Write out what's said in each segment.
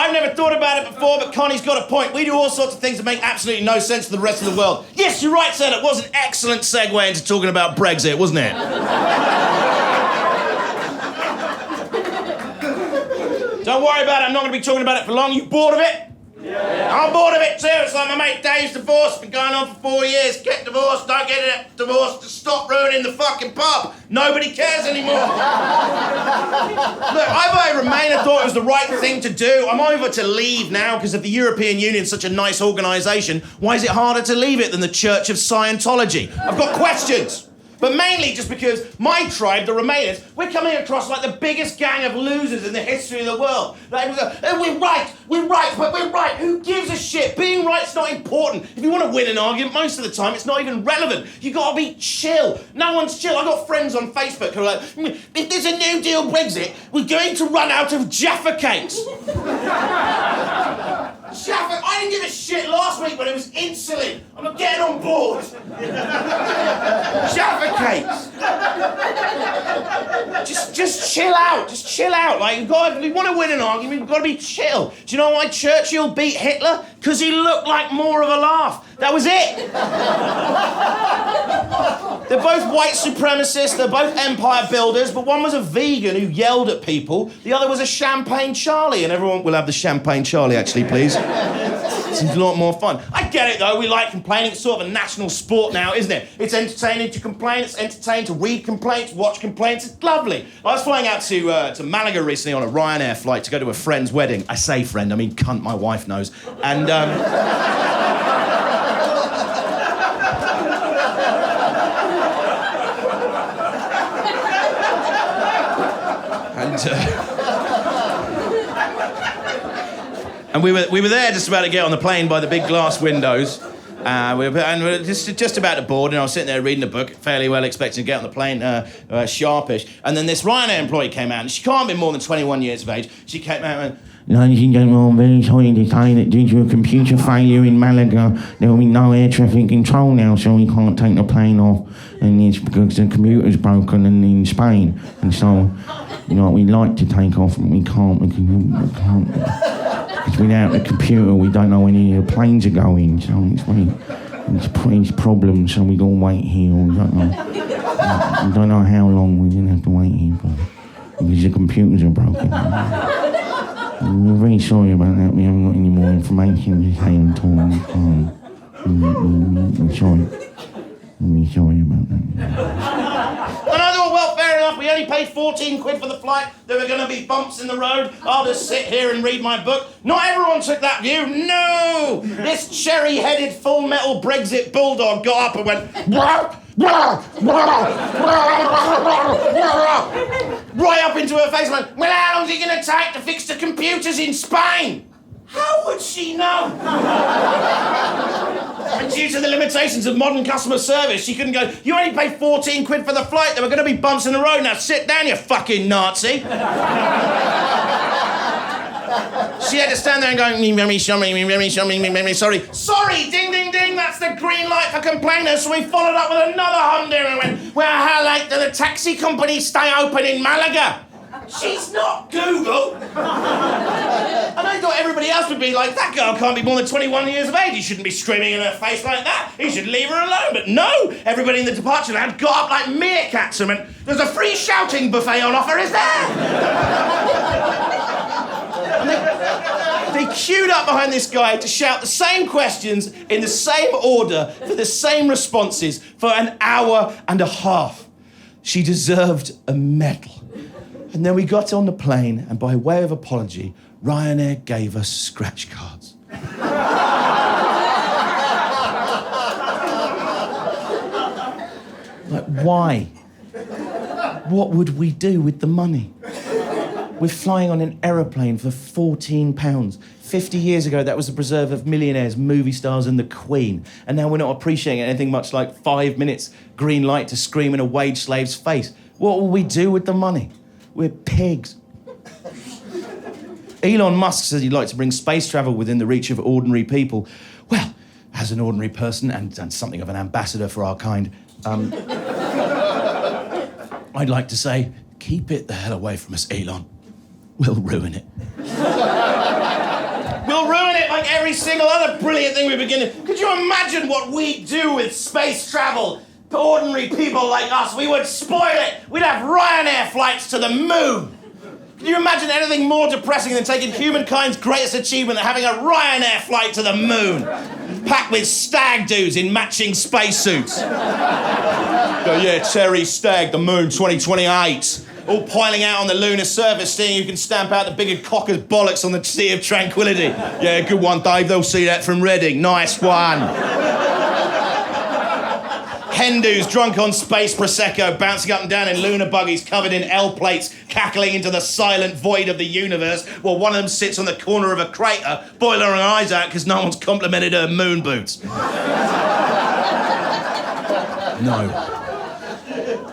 I've never thought about it before, but Connie's got a point. We do all sorts of things that make absolutely no sense to the rest of the world. Yes, you're right, sir. It was an excellent segue into talking about Brexit, wasn't it? Don't worry about it. I'm not going to be talking about it for long. You bored of it? Yeah. I'm bored of it too. It's like my mate Dave's divorce. Been going on for 4 years. Get divorced, don't get a divorce. Just stop ruining the fucking pub. Nobody cares anymore. Look, I Remainer thought it was the right thing to do. I'm over to leave now because if the European Union's such a nice organisation, why is it harder to leave it than the Church of Scientology? I've got questions. But mainly just because my tribe, the Remainers, we're coming across like the biggest gang of losers in the history of the world. Like, we're right, but we're right. Who gives a shit? Being right's not important. If you want to win an argument, most of the time it's not even relevant. You got to be chill. No one's chill. I've got friends on Facebook who are like, if there's a no deal Brexit, we're going to run out of Jaffa cakes. Jaffa, I didn't give a shit last week when it was insulin. I'm not getting on board. Jaffa cakes. Just chill out. Just chill out. Like, if you want to win an argument, you've got to be chill. Do you know why Churchill beat Hitler? Because he looked like more of a laugh. That was it. They're both white supremacists. They're both empire builders. But one was a vegan who yelled at people. The other was a champagne Charlie. And everyone will have the champagne Charlie, actually, please. Seems a lot more fun. I get it, though. We like complaining. It's sort of a national sport now, isn't it? It's entertaining to complain. It's entertaining to read complaints, watch complaints. It's lovely. I was flying out to Malaga recently on a Ryanair flight to go to a friend's wedding. I say friend, I mean cunt, my wife knows. And, And we were there just about to get on the plane by the big glass windows. We were just about to board, and I was sitting there reading a book, fairly well expecting to get on the plane sharpish. And then this Ryanair employee came out, and she can't be more than 21 years of age. She came out and went, "Ladies and gentlemen, I'm very sorry to say that due to a computer failure in Malaga, there will be no air traffic control now, so we can't take the plane off. And it's because the computer's broken in Spain. And so, we'd like to take off, and we can't. Because without the computer, we don't know when any of the planes are going. So it's problems, so we got to wait here. We don't know how long we're going to have to wait here for, because the computers are broken. We're very sorry about that. We haven't got any more information to say until we're sorry. We're sorry about that. And I thought, well, fair enough. We only paid 14 quid for the flight. There were going to be bumps in the road. I'll just sit here and read my book. Not everyone took that view. No! This cherry-headed, full-metal Brexit bulldog got up and went... right up into her face and went, well, how long's it going to take to fix the computers in Spain? How would she know? And due to the limitations of modern customer service, she couldn't go, you only paid 14 quid for the flight. There were going to be bumps in the road. Now sit down, you fucking Nazi. She had to stand there and go, sorry. Sorry, ding, ding, ding, that's the green light for complainers. So we followed up with another Honda and went, well, how late do the taxi companies stay open in Malaga? She's not Google. And I thought everybody else would be like, that girl can't be more than 21 years of age. He shouldn't be screaming in her face like that. He should leave her alone. But no, everybody in the departure lounge got up like meerkats and went, there's a free shouting buffet on offer, is there? And they queued up behind this guy to shout the same questions in the same order for the same responses for an hour and a half. She deserved a medal. And then we got on the plane, and by way of apology, Ryanair gave us scratch cards. Like, why? What would we do with the money? We're flying on an aeroplane for £14. 50 years ago, that was the preserve of millionaires, movie stars, and the Queen. And now we're not appreciating anything much like 5 minutes green light to scream in a wage slave's face. What will we do with the money? We're pigs. Elon Musk says he'd like to bring space travel within the reach of ordinary people. Well, as an ordinary person and something of an ambassador for our kind, I'd like to say, keep it the hell away from us, Elon. We'll ruin it. like every single other brilliant thing we're beginning. Could you imagine what we'd do with space travel? Ordinary people like us, we would spoil it. We'd have Ryanair flights to the moon. Can you imagine anything more depressing than taking humankind's greatest achievement and having a Ryanair flight to the moon? Packed with stag dudes in matching spacesuits. Go, yeah, Terry Stag, the moon 2028. All piling out on the lunar surface, seeing who can stamp out the bigger cocker's bollocks on the Sea of Tranquility. Yeah, good one, Dave. They'll see that from Reading. Nice one. Hindus drunk on space Prosecco, bouncing up and down in lunar buggies covered in L plates, cackling into the silent void of the universe, while one of them sits on the corner of a crater, boiling her eyes out because no one's complimented her moon boots. No.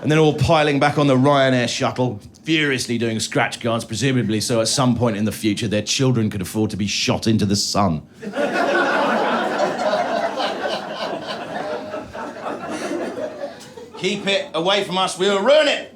And then all piling back on the Ryanair shuttle, furiously doing scratch cards, presumably so at some point in the future their children could afford to be shot into the sun. Keep it away from us, we'll ruin it.